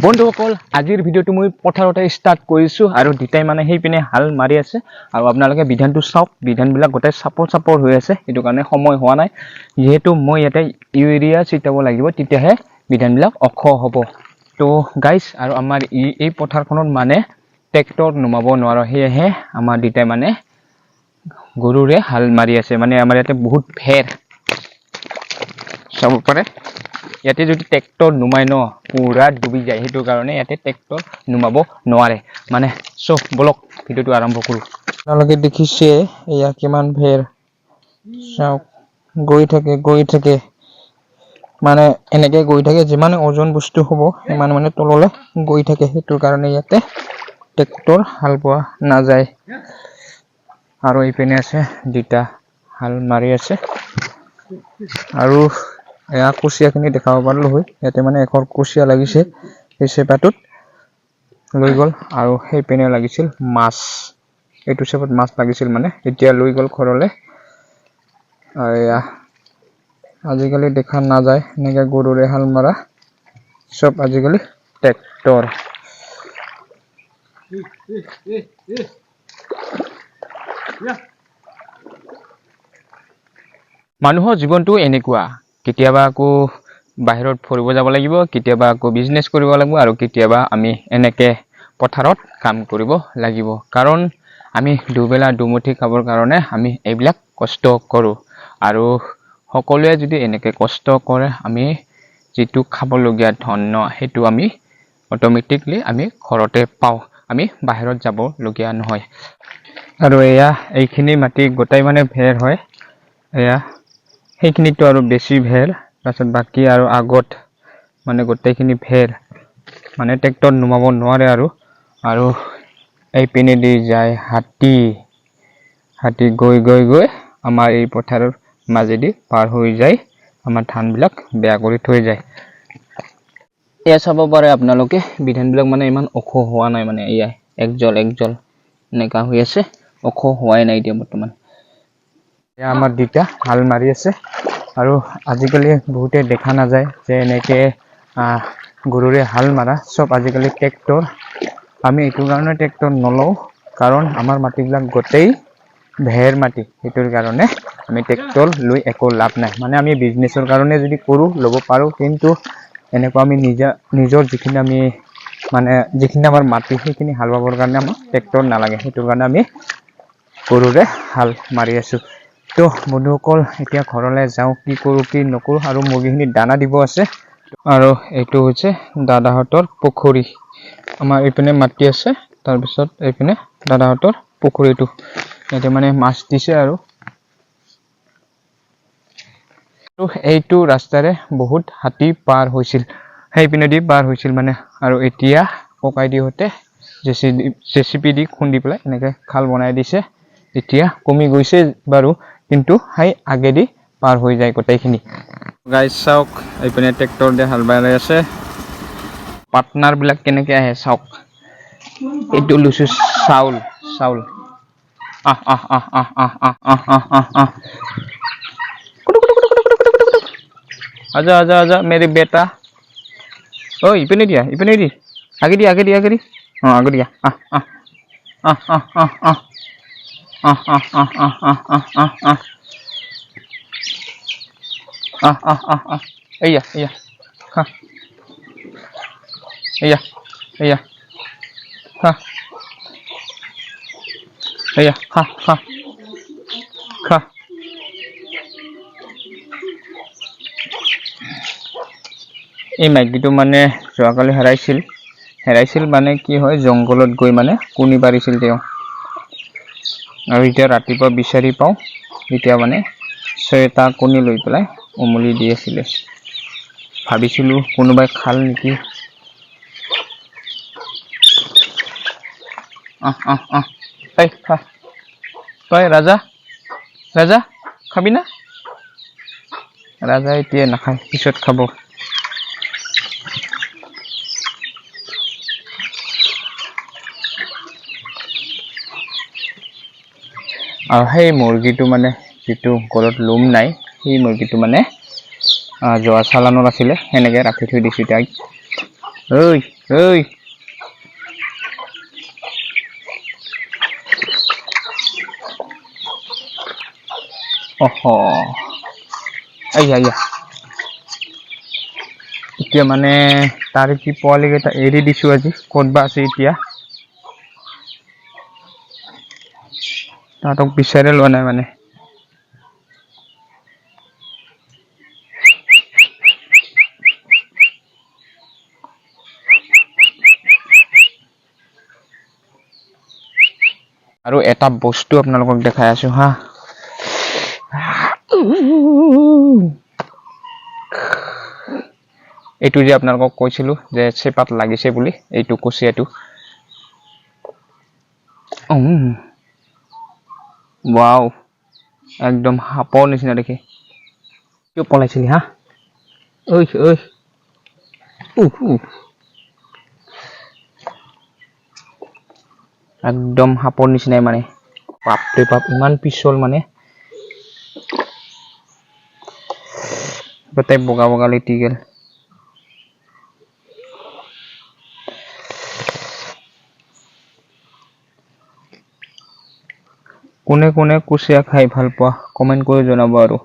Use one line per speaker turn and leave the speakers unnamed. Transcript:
বন্ধুসকল আজিৰ ভিডিঅ'টো মই পথাৰতে ষ্টাৰ্ট কৰিছোঁ আৰু দিতাই মানে সেই পিনে হাল মাৰি আছে আৰু আপোনালোকে বিধানটো চাওক বিধানবিলাক গোটেই চাপৰ হৈ আছে সেইটো কাৰণে সময় হোৱা নাই যেহেতু মই ইয়াতে ইউৰিয়া ছিটাব লাগিব তেতিয়াহে বিধানবিলাক অখ হ'ব তো গাইস আৰু আমাৰ এই পথাৰখনত মানে ট্ৰেক্টৰ নুমাব নোৱাৰো সেয়েহে আমাৰ দিতাই মানে গৰুৰে হাল মাৰি আছে মানে আমাৰ ইয়াতে বহুত ভেৰ চাব পাৰে ইয়াতে যদি ট্ৰেক্টৰ নুমাই ন পুৰা ডুবি যায় সেইটো কাৰণে ইয়াতে ট্ৰেক্টৰ নুমাব নোৱাৰে মানে সব ব্লক ভিডিওটো আৰম্ভ কৰো আপোনালোকে দেখিছে এয়া কিমান ভেৰ চাওক গৈ থাকে মানে এনেকে গৈ থাকে যিমান ওজন বস্তু হ'ব ইমান মানে তললে গৈ থাকে সেইটো কাৰণে ইয়াতে ট্ৰেক্টৰ হাল বোৱা নাযায় আৰু ইপিনে আছে দুটা হাল মাৰি আছে আৰু এয়া কুচিয়াখিনি দেখাব পাৰিলো হয় ইয়াতে মানে এখন কুচিয়া লাগিছে এই চেপাটোত লৈ গল আৰু সেই পেনে লাগিছিল মাছ এইটো চেপাত মাছ লাগিছিল মানে এতিয়া লৈ গল ঘৰলে এয়া আজিকালি দেখা নাযায় এনেকা গৰুৰে হাল মাৰা সব আজিকালি ট্ৰেক্টৰ মানুহৰ জীৱনটো এনেকুৱা কেতিয়াবা আকৌ বাহিৰত ফুৰিব যাব লাগিব কেতিয়াবা আকৌ বিজনেছ কৰিব লাগিব আৰু কেতিয়াবা আমি এনেকে পথাৰত কাম কৰিব লাগিব কাৰণ আমি দুবেলা দুমুঠি খাবৰ কাৰণে আমি এইবিলাক কষ্ট কৰো আৰু সকলোৱে যদি এনেকে কষ্ট কৰে আমি যেটো খাবলগীয়া ধন হেতু আমি অটোমেটিকলি আমি ঘৰতে পাও আমি বাহিৰত যাব লগিয়া নহয় আৰু এয়া এইখিনি মাটি গোটাই মানে ভেৰ হয় এয়া সেইখিনিতো আৰু বেছি ভেৰ তাৰছত বাকি আৰু আগত মানে গোটেইখিনি ভেৰ মানে ট্ৰেক্টৰ নুমাব নোৱাৰে আৰু এই পিনে দি যায় হাতী গৈ আমাৰ এই পথাৰৰ মাজেদি পাৰ হৈ যায় আমাৰ ধানবিলাক বেয়া কৰি থৈ যায় এয়া চাব পাৰে আপোনালোকে বিধানবিলাক মানে ইমান ওখ হোৱা নাই মানে এয়া একজল এনেকা হৈ আছে ওখ হোৱাই নাই এতিয়া বৰ্তমান এয়া আমাৰ দুটা হাল মাৰি আছে আৰু আজিকালি বহুতে দেখা নাযায় যে এনেকে গৰুৰে হাল মাৰা সব আজিকালি ট্ৰেক্টৰ আমি এইটো কাৰণে ট্ৰেক্টৰ নলও কাৰণ আমাৰ মাটিবিলাক গোটেই ভেৰ মাটি হেতুৰ কাৰণে আমি ট্ৰেক্টৰ লৈ একো লাভ নাই মানে আমি বিজনেছৰ কাৰণে যদি কৰো লব পাৰো কিন্তু এনেকুৱা আমি নিজৰ যিখিনি আমি মানে যিখিনি আমাৰ মাটি সেইখিনি হাল বাবৰ কাৰণে আমাক ট্ৰেক্টৰ নালাগে হেতুৰ কাৰণে আমি গৰুৰে হাল মাৰি আছো তো বন্ধুসকল এতিয়া ঘৰলৈ যাও কি কৰো কি নকৰো আৰু মুৰ্গীখিনি দানা দিব আছে আৰু এইটো হৈছে দাদাহতৰ পুখুৰী আমাৰ ইপিনে মাটি আছে তাৰ পিছত এইপিনে দাদাহতৰ পুখুৰীটো এতে মানে মাছ দিছে আৰু এইটো ৰাস্তাৰে বহুত হাতী পাৰ হৈছিল সেই পিনেদি পাৰ হৈছিল মানে আৰু এতিয়া ককাইদি হতে জেচিপি দি খুন্দি পেলাই এনেকে খাল বনাই দিছে এতিয়া কমি গৈছে বাৰু কিন্তু হাই আগেদি পাৰ হৈ যায় গোটেইখিনি গাইস চাওক এইপিনে ট্ৰেক্টৰ দে হাল বাই আছে পাৰ্টনাৰ বিলাক কেনেকে আহে চাওক এইটো লুচু চাউল आजा मेरे बेटा ओ इपने दिया आगे दिया हाँ आगे दिया एया हाँ एया हाँ एया हाँ এই মাইকীটো মানে যোৱাকালি হেৰাইছিল মানে কি হয় জংগলত গৈ মানে কুনি পাৰিছিল তেওঁ আৰু এতিয়া ৰাতিপুৱা বিচাৰি পাও এতিয়া মানে 6টা কুনি লৈ পেলাই উমলি দি আছিল ভাবিছিলো কোনোবাই খাল নেকি এই খা তই ৰাজা খাবি না ৰাজা এতিয়া নাখায় পিছত খাব আৰু সেই মুৰ্গীটো মানে যেটো গলত লোম নাই সেই মুৰ্গীটো মানে যোৱা চালানত আছিলে এনেকে ৰাখি থৈ দিছো তাই ঐ ঐ অহ আইয়া এতিয়া মানে তাৰ কি পোৱালিকেইটা এৰি দিছোঁ আজি ক'ত বা আছে এতিয়া তাহাঁতক বিচাৰি লোৱা নাই মানে আৰু এটা বস্তু আপোনালোকক দেখাই আছো হা এইটো যে আপোনালোকক কৈছিলো যে চেপাত লাগিছে বুলি এইটো কুচিয়াটো ৱাও একদম সাপৰ নিচিনা দেখে কিয় পলাইছিলি হা ঐ একদম সাপৰ নিচিনাই মানে বাপৰে বাপ ইমান পিছল মানে গোটেই বগা বগা লেটি গেল কোনে কোনে কুচিয়া খাই ভাল পোৱা কমেন্ট কৰি জনাব আৰু